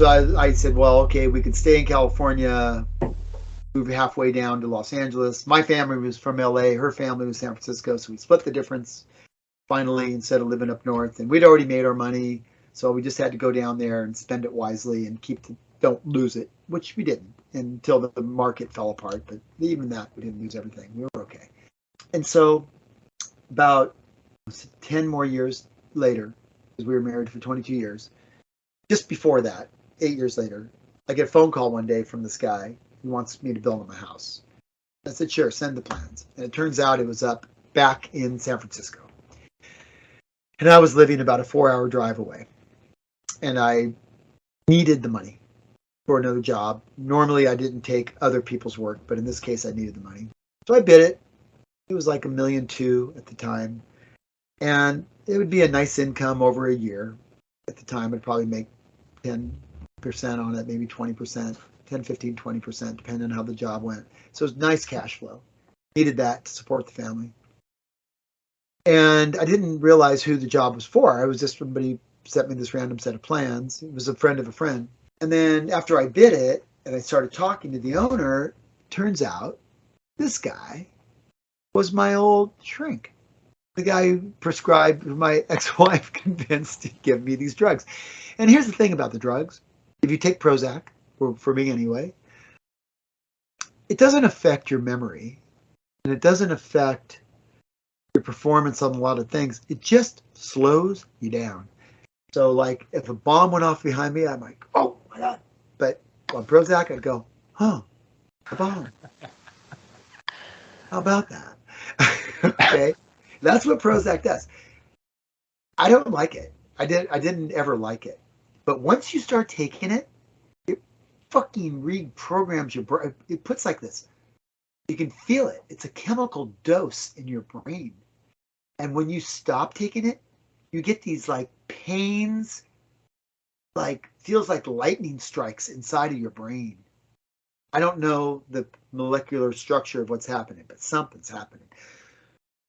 So I said, well, okay, we could stay in California, move halfway down to Los Angeles. My family was from LA, her family was San Francisco, so we split the difference finally instead of living up north. And we'd already made our money, so we just had to go down there and spend it wisely and don't lose it, which we didn't until the market fell apart. But even that, we didn't lose everything. We were okay. And so about 10 more years later, because we were married for 22 years, just before that, 8 years later, I get a phone call one day from this guy who wants me to build him a house. I said, sure, send the plans. And it turns out it was up back in San Francisco. And I was living about a 4-hour drive away. And I needed the money for another job. Normally, I didn't take other people's work, but in this case, I needed the money. So I bid it. It was like $1.2 million at the time. And it would be a nice income over a year. At the time, I'd probably make 10% on it, maybe 20%, 10, 15, 20%, depending on how the job went. So it was nice cash flow. Needed that to support the family. And I didn't realize who the job was for. I was just somebody sent me this random set of plans. It was a friend of a friend. And then after I bid it and I started talking to the owner, turns out this guy was my old shrink. The guy who prescribed my ex-wife convinced to give me these drugs. And here's the thing about the drugs. If you take Prozac, or for me anyway, it doesn't affect your memory and it doesn't affect your performance on a lot of things. It just slows you down. So like if a bomb went off behind me, I'm like, oh my God. But on Prozac, I'd go, huh, a bomb. How about that? Okay. That's what Prozac does. I don't like it. I didn't ever like it. But once you start taking it, it fucking reprograms your brain. It puts like this. You can feel it. It's a chemical dose in your brain. And when you stop taking it, you get these like pains, like feels like lightning strikes inside of your brain. I don't know the molecular structure of what's happening, but something's happening.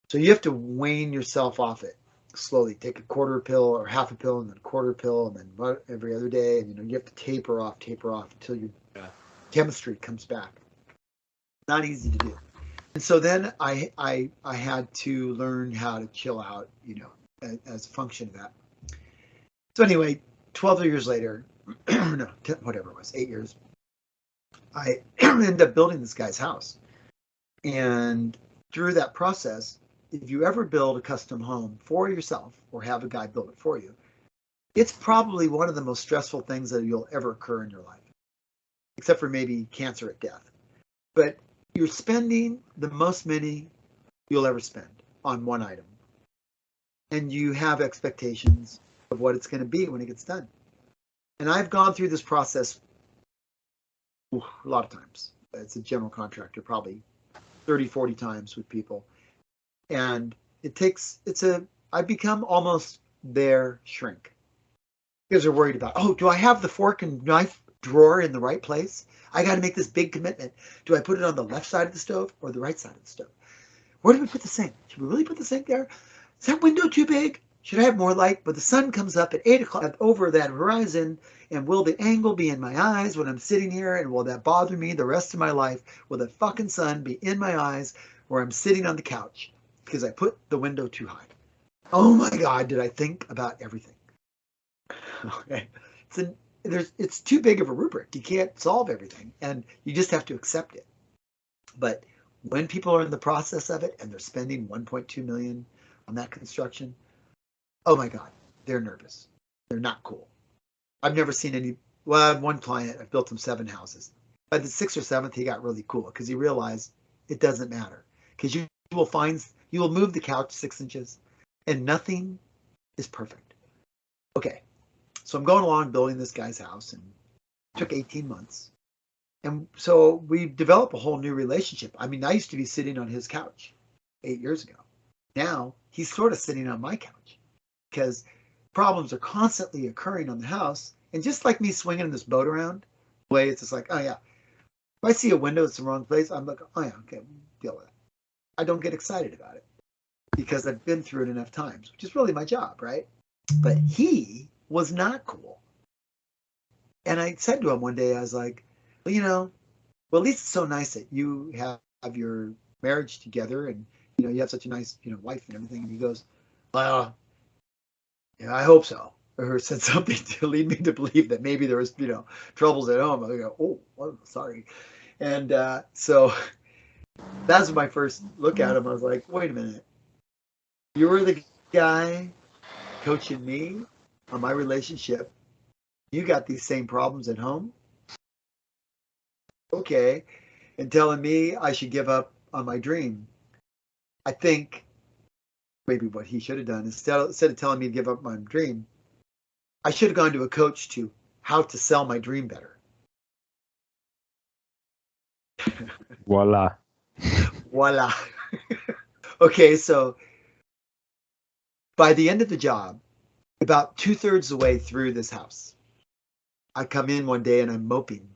So you have to wean yourself off it slowly. Take a quarter pill or half a pill and then a quarter pill and then every other day. And you have to taper off until your chemistry comes back. Not easy to do. And so then I had to learn how to chill out, as a function of that. So anyway, 12 years later, no, 10, whatever it was, 8 years, I ended up building this guy's house. And through that process, if you ever build a custom home for yourself or have a guy build it for you, it's probably one of the most stressful things that you'll ever occur in your life, except for maybe cancer at death. But you're spending the most money you'll ever spend on one item. And you have expectations of what it's going to be when it gets done. And I've gone through this process a lot of times. It's a general contractor, probably 30, 40 times with people. And I've become almost their shrink. Because they're worried about, do I have the fork and knife drawer in the right place? I got to make this big commitment. Do I put it on the left side of the stove or the right side of the stove? Where do we put the sink? Should we really put the sink there? Is that window too big? Should I have more light? But the sun comes up at 8 o'clock over that horizon, and will the angle be in my eyes when I'm sitting here, and will that bother me the rest of my life? Will the fucking sun be in my eyes where I'm sitting on the couch because I put the window too high? Oh my God, did I think about everything? Okay. It's too big of a rubric. You can't solve everything, and you just have to accept it. But when people are in the process of it and they're spending 1.2 million on that construction, oh my God, they're nervous. They're not cool. I've never seen any. Well, I have one client. I've built him 7 houses. By the 6th or 7th, he got really cool because he realized it doesn't matter. Because you will move the couch 6 inches, and nothing is perfect. Okay, so I'm going along building this guy's house, and it took 18 months. And so we developed a whole new relationship. I mean, I used to be sitting on his couch 8 years ago. Now he's sort of sitting on my couch because problems are constantly occurring on the house. And just like me swinging this boat around, the way it's just like, oh yeah, if I see a window that's the wrong place, I'm like, oh yeah, okay, deal with it. I don't get excited about it because I've been through it enough times, which is really my job, right? But he was not cool. And I said to him one day, I was like, well, well, at least it's so nice that you have your marriage together and, you have such a nice, wife and everything. And he goes, well, yeah, I hope so. Or said something to lead me to believe that maybe there was, troubles at home. I go, oh, well, sorry. And so that was my first look at him. I was like, wait a minute. You were the guy coaching me on my relationship. You got these same problems at home. Okay. And telling me I should give up on my dream. I think maybe what he should have done instead of telling me to give up my dream, I should have gone to a coach to how to sell my dream better. Voila. Voila. Okay, so by the end of the job, about 2/3 of the way through this house, I come in one day and I'm moping.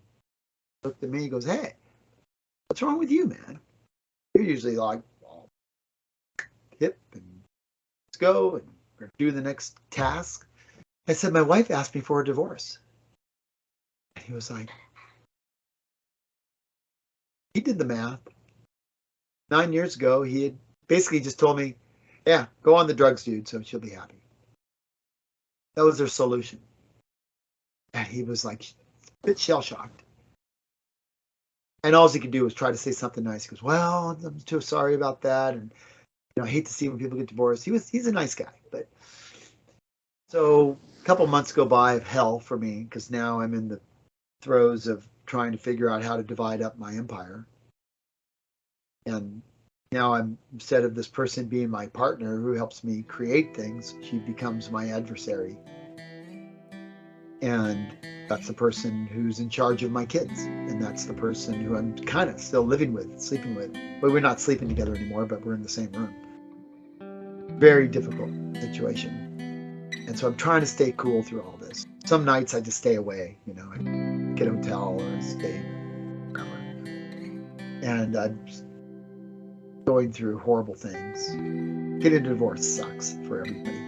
He looked at me, he goes, hey, what's wrong with you, man? You're usually like, well, hip and let's go and do the next task. I said, my wife asked me for a divorce. And he was like, he did the math. 9 years ago, he had basically just told me, yeah, go on the drugs, dude, so she'll be happy. That was their solution. And he was like a bit shell shocked. And all he could do was try to say something nice. He goes, well, I'm too sorry about that. And, I hate to see when people get divorced. He's a nice guy. But so a couple months go by of hell for me because now I'm in the throes of trying to figure out how to divide up my empire. And now I'm, instead of this person being my partner who helps me create things, she becomes my adversary. And that's the person who's in charge of my kids. And that's the person who I'm kind of still living with, sleeping with. Well, we're not sleeping together anymore, but we're in the same room. Very difficult situation. And so I'm trying to stay cool through all this. Some nights I just stay away, I get a hotel or I stay wherever. And I'm going through horrible things. Getting a divorce sucks for everybody.